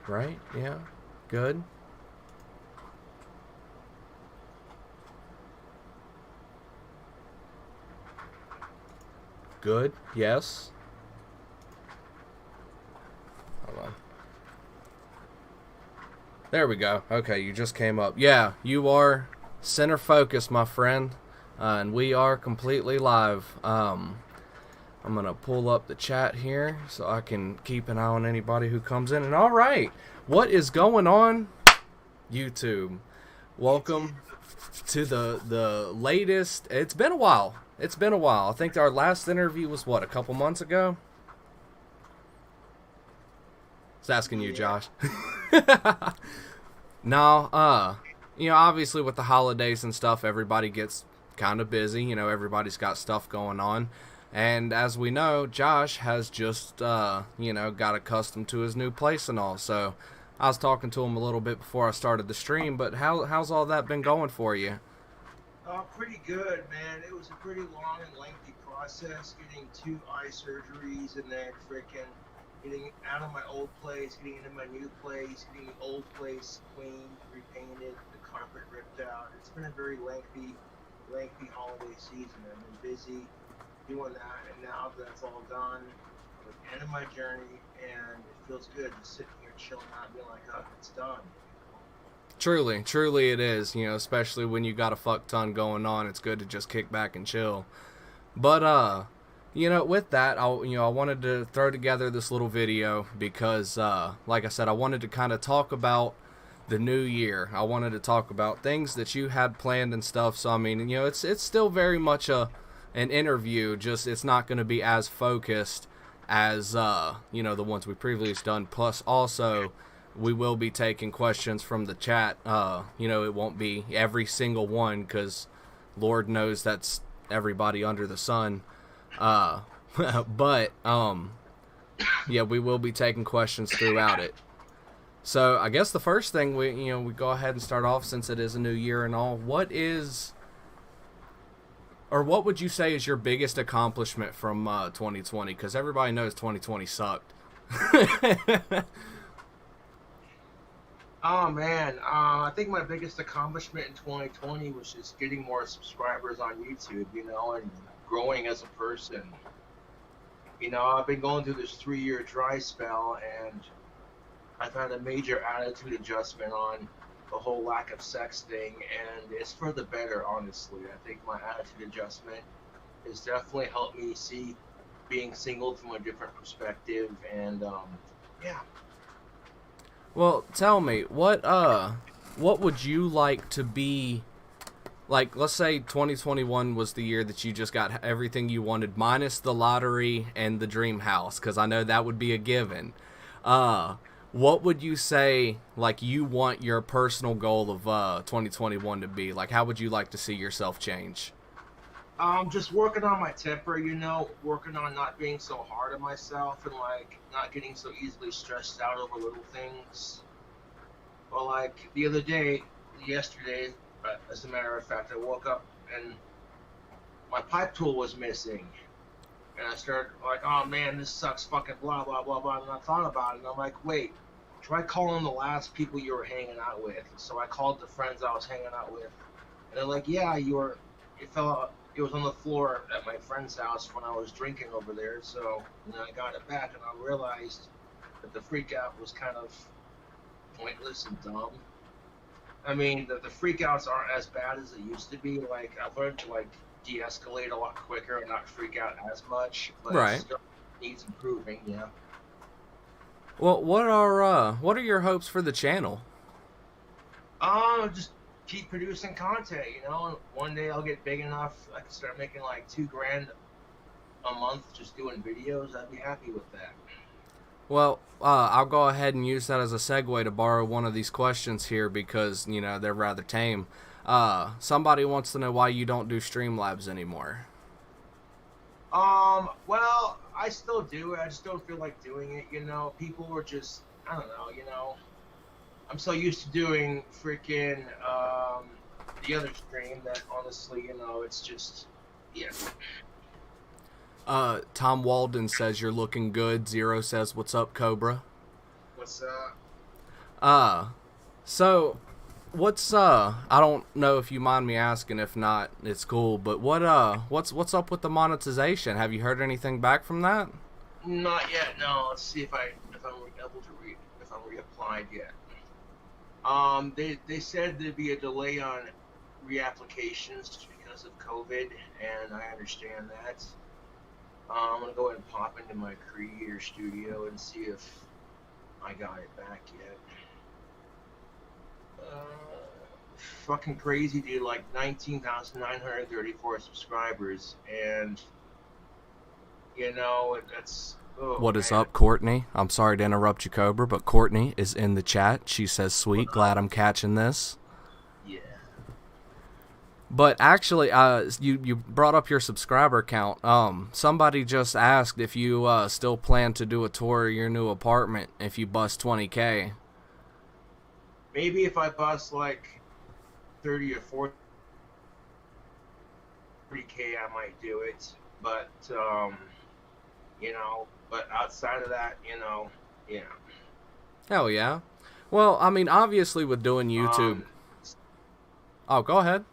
right? Yeah. Good. Good. Yes. Hold on. There we go. Okay, you just came up. Yeah, you are center focus, my friend. And we are completely live. I'm going to pull up the chat here so I can keep an eye on anybody who comes in. And all right, what is going on, YouTube? Welcome to the latest. It's been a while. It's been a while. I think our last interview was what, a couple months ago? It's asking you, Josh. No, obviously with the holidays and stuff, everybody gets kind of busy. Everybody's got stuff going on. And as we know, Josh has just, got accustomed to his new place and all. So I was talking to him a little bit before I started the stream, but how's all that been going for you? Pretty good, man. It was a pretty long and lengthy process getting two eye surgeries and then freaking getting out of my old place, getting into my new place, getting the old place cleaned, repainted, the carpet ripped out. It's been a very lengthy holiday season. I've been busy doing that, and now that's all done, I'm at the end of my journey, and it feels good just sitting here chilling out and being like, oh, it's done. Truly, truly it is, especially when you got a fuck ton going on. It's good to just kick back and chill. But, with that, I wanted to throw together this little video because, like I said, I wanted to kind of talk about the new year. I wanted to talk about things that you had planned and stuff. So, I mean, it's still very much an interview, just it's not going to be as focused as, the ones we previously done. Plus, also, we will be taking questions from the chat. It won't be every single one because Lord knows that's everybody under the sun. But yeah, we will be taking questions throughout it. So I guess the first thing we go ahead and start off, since it is a new year and all. What would you say is your biggest accomplishment from 2020? Because everybody knows 2020 sucked. Oh man, I think my biggest accomplishment in 2020 was just getting more subscribers on YouTube, and growing as a person. I've been going through this 3-year dry spell, and I've had a major attitude adjustment on the whole lack of sex thing, and it's for the better, honestly. I think my attitude adjustment has definitely helped me see being single from a different perspective, and yeah. Well, tell me, what would you like to be, like, let's say 2021 was the year that you just got everything you wanted, minus the lottery and the dream house, because I know that would be a given. What would you say, like, you want your personal goal of 2021 to be? Like, how would you like to see yourself change? Just working on my temper, working on not being so hard on myself and like not getting so easily stressed out over little things. Well, like the other day, yesterday, as a matter of fact, I woke up and my pipe tool was missing. And I started like, oh man, this sucks, fucking blah, blah, blah, blah. And I thought about it and I'm like, wait, try calling the last people you were hanging out with. So I called the friends I was hanging out with. And they're like, yeah, it fell out. It was on the floor at my friend's house when I was drinking over there. So, I got it back and I realized that the freak out was kind of pointless and dumb. I mean, the freak outs aren't as bad as they used to be. Like, I've learned to, like, de-escalate a lot quicker and not freak out as much. But it Right. still needs improving, yeah. Well, what are your hopes for the channel? Just keep producing content, One day I'll get big enough I can start making like $2,000 a month just doing videos. I'd be happy with that. Well, I'll go ahead and use that as a segue to borrow one of these questions here because, they're rather tame. Somebody wants to know why you don't do Streamlabs anymore. Well, I still do it. I just don't feel like doing it, People were just, I don't know, I'm so used to doing freaking the other stream that honestly, it's just, yeah. Tom Walden says you're looking good. Zero says, what's up, Cobra? What's up? Uh, so I don't know if you mind me asking. If not, it's cool. But what's up with the monetization? Have you heard anything back from that? Not yet. No. Let's see if I'm able to if I'm reapplied yet. They said there'd be a delay on reapplications because of COVID, and I understand that. I'm gonna go ahead and pop into my Creator Studio and see if I got it back yet. Fucking crazy, dude. Like 19,934 subscribers, and that's. Oh, What is man. up, Courtney? I'm sorry to interrupt you, Cobra, but Courtney is in the chat. She says, "Sweet, glad I'm catching this." Yeah. But actually, you brought up your subscriber count. Somebody just asked if you still plan to do a tour of your new apartment if you bust 20K. Maybe if I bust like 30 or 40K, I might do it. But but outside of that, yeah. Hell yeah. Well, I mean, obviously with doing YouTube. Oh, go ahead.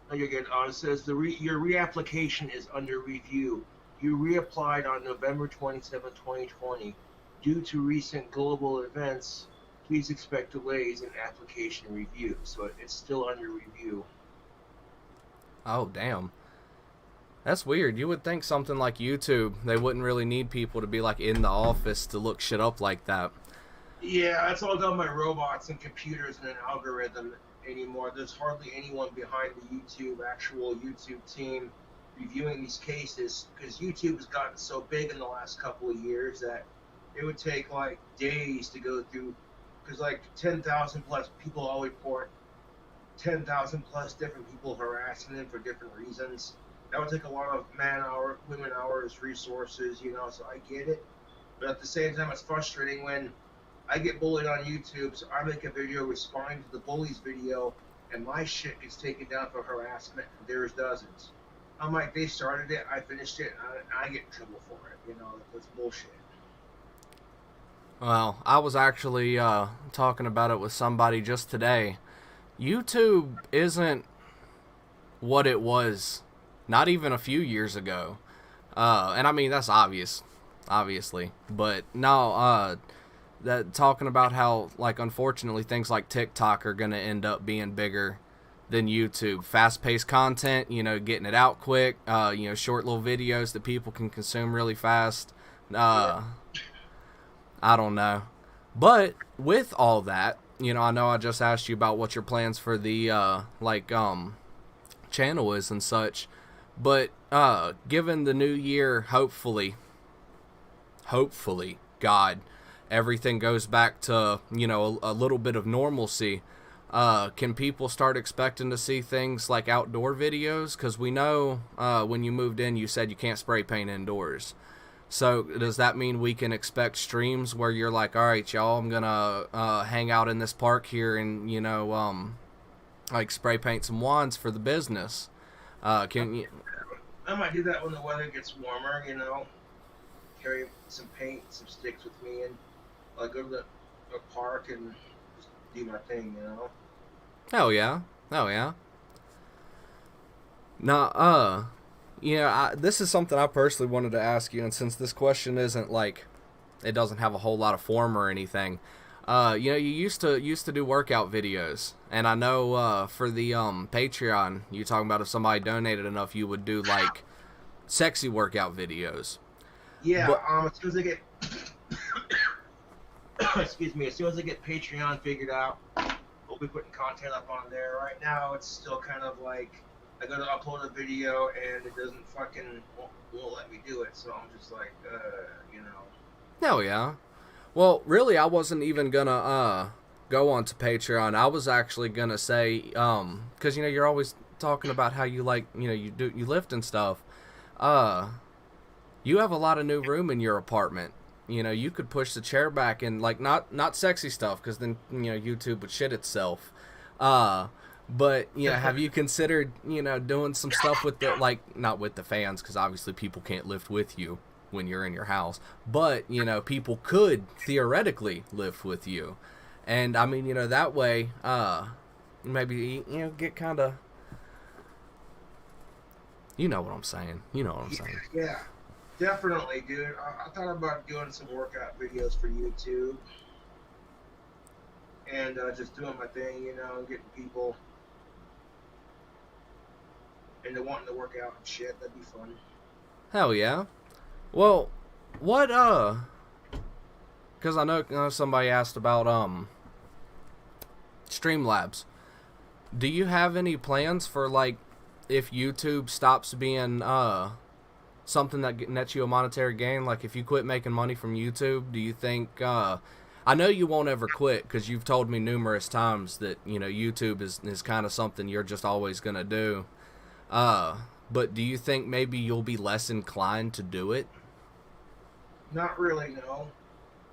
No, you're good. It says your reapplication is under review. You reapplied on November 27, 2020. Due to recent global events, please expect delays in application review. So it's still under review. Oh, damn. That's weird. You would think something like YouTube, they wouldn't really need people to be like in the office to look shit up like that. Yeah, it's all done by robots and computers and an algorithm anymore. There's hardly anyone behind the actual YouTube team reviewing these cases, because YouTube has gotten so big in the last couple of years that it would take like days to go through, because like 10,000 plus people all report 10,000 plus different people harassing them for different reasons. That would take a lot of women hours, resources, so I get it. But at the same time, it's frustrating when I get bullied on YouTube, so I make a video responding to the bully's video, and my shit gets taken down for harassment, and theirs doesn't. I'm like, they started it, I finished it, and I get in trouble for it. That's bullshit. Well, I was actually talking about it with somebody just today. YouTube isn't what it was not even a few years ago. And I mean, that's obviously. But no, that talking about how, like, unfortunately, things like TikTok are going to end up being bigger than YouTube. Fast-paced content, getting it out quick, short little videos that people can consume really fast. I don't know. But with all that, I know I just asked you about what your plans for the, channel is and such. But, given the new year, hopefully, God, everything goes back to, a little bit of normalcy. Can people start expecting to see things like outdoor videos? Because we know when you moved in, you said you can't spray paint indoors. So does that mean we can expect streams where you're like, all right, y'all, I'm going to hang out in this park here and, like spray paint some wands for the business? Can you... I might do that when the weather gets warmer, carry some paint, some sticks with me, and go to the park and just do my thing, Hell yeah. Now, this is something I personally wanted to ask you, and since this question isn't like, it doesn't have a whole lot of form or anything, you used to do workout videos, and I know for the Patreon, you talking about if somebody donated enough, you would do like sexy workout videos. Yeah, but, as soon as I get excuse me, as soon as I get Patreon figured out, we'll be putting content up on there. Right now, it's still kind of like I go to upload a video and it doesn't won't let me do it, so I'm just like, Hell yeah. Well, really, I wasn't even gonna go onto Patreon. I was actually gonna say, because you're always talking about how you like, you lift and stuff. You have a lot of new room in your apartment. You could push the chair back and like not sexy stuff, because then YouTube would shit itself. But have you considered doing some stuff with the, like, not with the fans, because obviously people can't lift with you when you're in your house, but people could theoretically lift with you, And I mean, that way, maybe get kind of, you know what I'm saying. You know what I'm saying. Yeah, definitely, dude. I thought about doing some workout videos for YouTube and just doing my thing, getting people into wanting to work out and shit. That'd be fun. Hell yeah. Well, what because I know somebody asked about Streamlabs. Do you have any plans for, like, if YouTube stops being something that nets you a monetary gain? Like, if you quit making money from YouTube, do you think I know you won't ever quit, because you've told me numerous times that YouTube is kind of something you're just always gonna do, but do you think maybe you'll be less inclined to do it? Not really, no.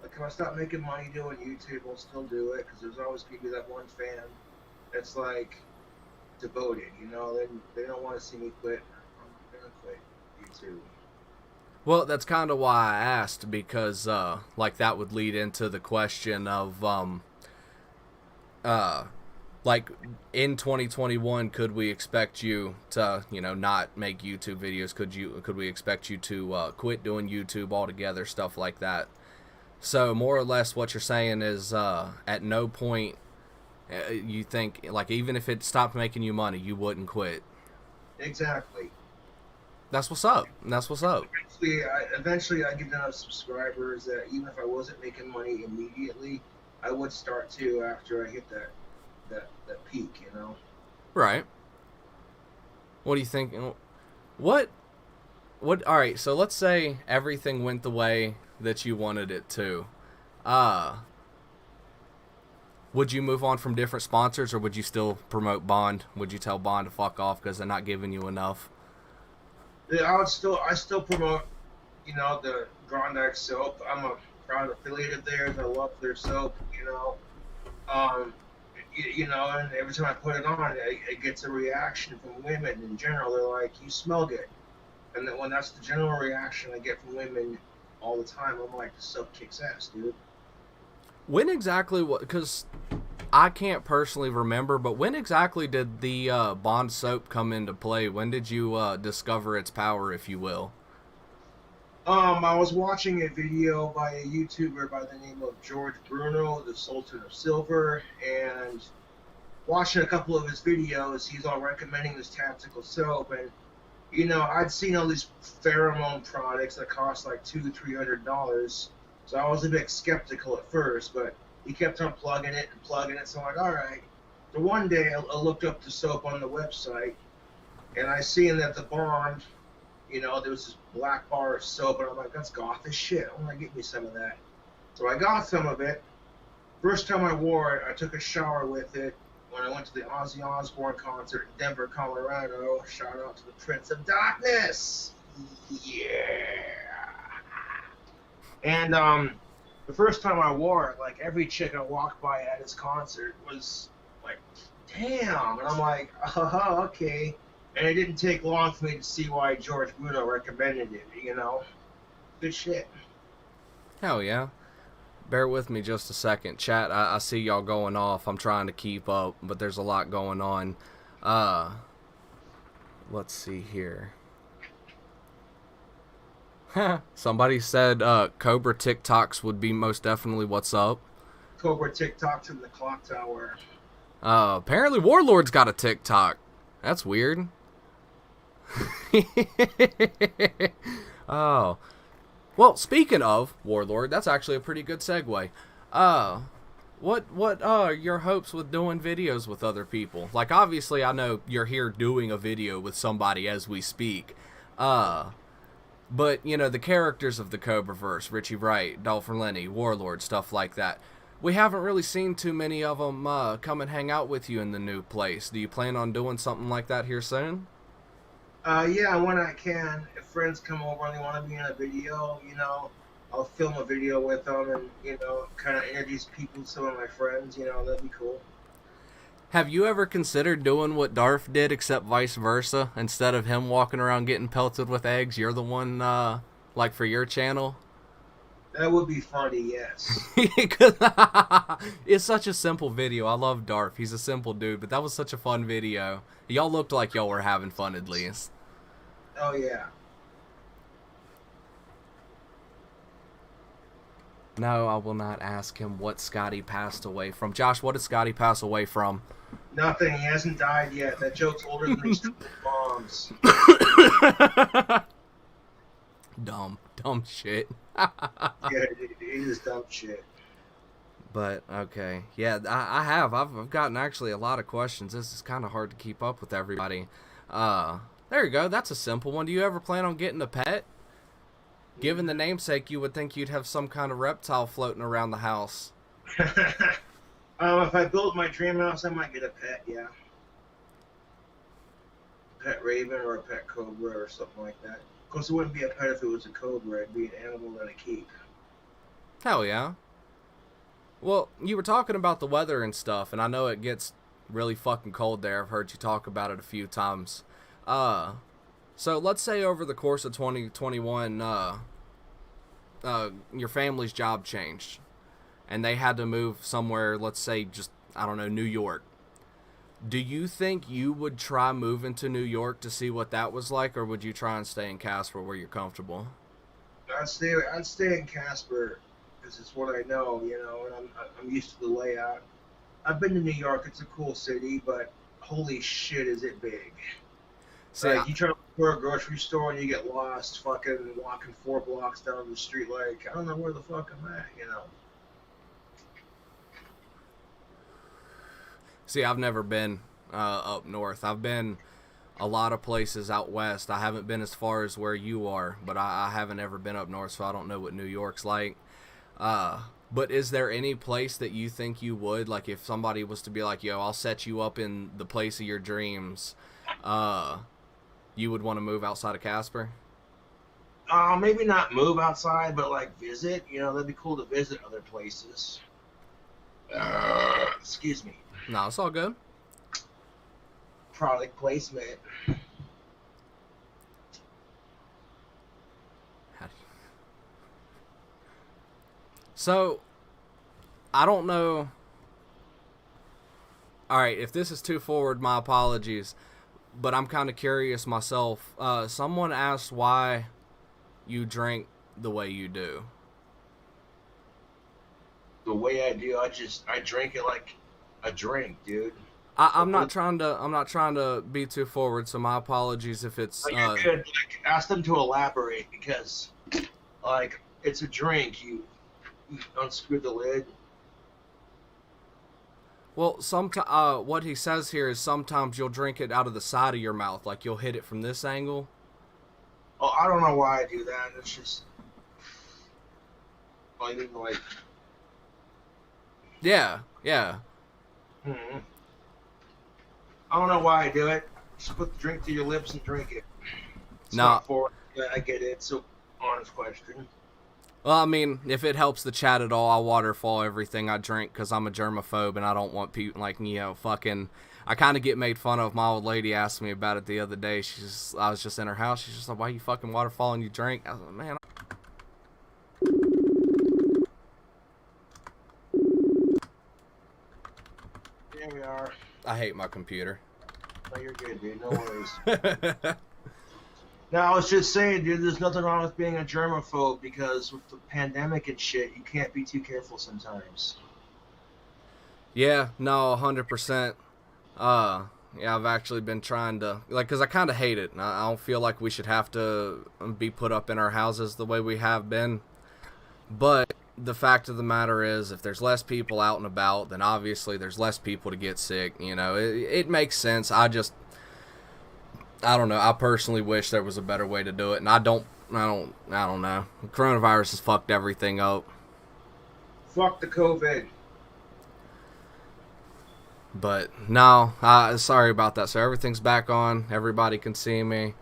Like, if I stop making money doing YouTube, I'll still do it, because there's always going to be that one fan that's, like, devoted, they don't want to see me quit. I'm going to quit YouTube. Well, that's kind of why I asked, because, like, that would lead into the question of, like, in 2021, could we expect you to, not make YouTube videos? Could we expect you to quit doing YouTube altogether, stuff like that? So, more or less, what you're saying is, at no point you think, like, even if it stopped making you money, you wouldn't quit. Exactly. That's what's up. That's what's up. Eventually, I get enough subscribers that even if I wasn't making money immediately, I would start to after I hit that peak, Right. What do you think? What? All right. So let's say everything went the way that you wanted it to. Would you move on from different sponsors, or would you still promote Bond? Would you tell Bond to fuck off because they're not giving you enough? Yeah, I still promote, the Grondax soap. I'm a proud affiliate of theirs. I love their soap, and every time I put it on, it gets a reaction from women in general. They're like, "You smell good," and then when that's the general reaction I get from women all the time, I'm like, "The soap kicks ass, dude." When exactly? Because I can't personally remember, but when exactly did the Bond soap come into play? When did you discover its power, if you will? I was watching a video by a YouTuber by the name of George Bruno, the Sultan of Silver, and watching a couple of his videos, he's all recommending this tactical soap, and I'd seen all these pheromone products that cost like $200-300, so I was a bit skeptical at first, but he kept on plugging it, so I'm like, all right. So one day I looked up the soap on the website, and I seen that the Bond, there was this black bar of soap, and I'm like, that's goth as shit. I'm gonna get me some of that. So I got some of it. First time I wore it, I took a shower with it when I went to the Ozzy Osbourne concert in Denver, Colorado. Shout out to the Prince of Darkness. Yeah. And the first time I wore it, like, every chick I walked by at his concert was like, damn. And I'm like, oh, okay. And it didn't take long for me to see why George Bruno recommended it, Good shit. Hell yeah. Bear with me just a second. Chat, I see y'all going off. I'm trying to keep up, but there's a lot going on. Let's see here. Somebody said Cobra TikToks would be most definitely what's up. Cobra TikToks in the clock tower. Apparently Warlord's got a TikTok. That's weird. Oh. Well, speaking of Warlord, that's actually a pretty good segue. What are your hopes with doing videos with other people? Like, obviously, I know you're here doing a video with somebody as we speak. But, the characters of the Cobraverse, Richie Wright, Dolphin Lenny, Warlord, stuff like that, we haven't really seen too many of them come and hang out with you in the new place. Do you plan on doing something like that here soon? Yeah, when I can. If friends come over and they want to be in a video, I'll film a video with them and, kind of introduce people to some of my friends, that'd be cool. Have you ever considered doing what Darth did, except vice versa? Instead of him walking around getting pelted with eggs, you're the one, like, for your channel? That would be funny, yes. It's such a simple video. I love Darth. He's a simple dude, but that was such a fun video. Y'all looked like y'all were having fun at least. Oh, yeah. No, I will not ask him what Scotty passed away from. Josh, what did Scotty pass away from? Nothing. He hasn't died yet. That joke's older than these bombs. Dumb shit. Yeah, it is dumb shit. But, okay. Yeah, I've gotten actually a lot of questions. This is kind of hard to keep up with everybody. There you go. That's a simple one. Do you ever plan on getting a pet? Given the namesake, you would think you'd have some kind of reptile floating around the house. If I built my dream house, I might get a pet, yeah. A pet raven or a pet cobra or something like that. Of course, it wouldn't be a pet if it was a cobra. It'd be an animal that I keep. Hell yeah. Well, you were talking about the weather and stuff, and I know it gets really fucking cold there. I've heard you talk about it a few times. So let's say over the course of 2021, your family's job changed, and they had to move somewhere, let's say just, I don't know, New York. Do you think you would try moving to New York to see what that was like, or would you try and stay in Casper where you're comfortable? I'd stay in Casper because it's what I know, you know, and I'm used to the layout. I've been to New York. It's a cool city, but holy shit, is it big. See, like, you try to look for a grocery store and you get lost fucking walking 4 blocks down the street like, I don't know where the fuck I'm at, you know. See, I've never been up north. I've been a lot of places out west. I haven't been as far as where you are, but I haven't ever been up north, so I don't know what New York's like. But is there any place that you think you would, like if somebody was to be like, yo, I'll set you up in the place of your dreams, you would want to move outside of Casper? Maybe not move outside, but like visit. You know, that'd be cool to visit other places. Excuse me. No, it's all good. Product placement. So, I don't know. Alright, if this is too forward, my apologies. But I'm kind of curious myself. Someone asked why you drink the way you do. The way I do, I drink it like a drink, dude. I'm not trying to be too forward, so my apologies if it's. You're good. Like, ask them to elaborate because, like, it's a drink. You unscrew the lid. Well, what he says here is sometimes you'll drink it out of the side of your mouth, like you'll hit it from this angle. Oh, I don't know why I do that. It's just, I mean, like. Yeah. Mm-hmm. I don't know why I do it. Just put the drink to your lips and drink it. It's not for it. I get it. It's an honest question. Well, I mean, if it helps the chat at all, I waterfall everything I drink because I'm a germaphobe and I don't want people, like, you know, fucking... I kind of get made fun of. My old lady asked me about it the other day. I was just in her house. She's just like, why you fucking waterfalling you drink? I was like, man... Here we are. I hate my computer. No, you're good, dude. No worries. No, I was just saying, dude, there's nothing wrong with being a germaphobe because with the pandemic and shit, you can't be too careful sometimes. Yeah, no, 100%. Yeah, I've actually been trying to, like, because I kind of hate it. I don't feel like we should have to be put up in our houses the way we have been. But the fact of the matter is, if there's less people out and about, then obviously there's less people to get sick. You know, it makes sense. I don't know. I personally wish there was a better way to do it, and I don't know. Coronavirus has fucked everything up. Fuck the COVID. But no, sorry about that. So everything's back on. Everybody can see me.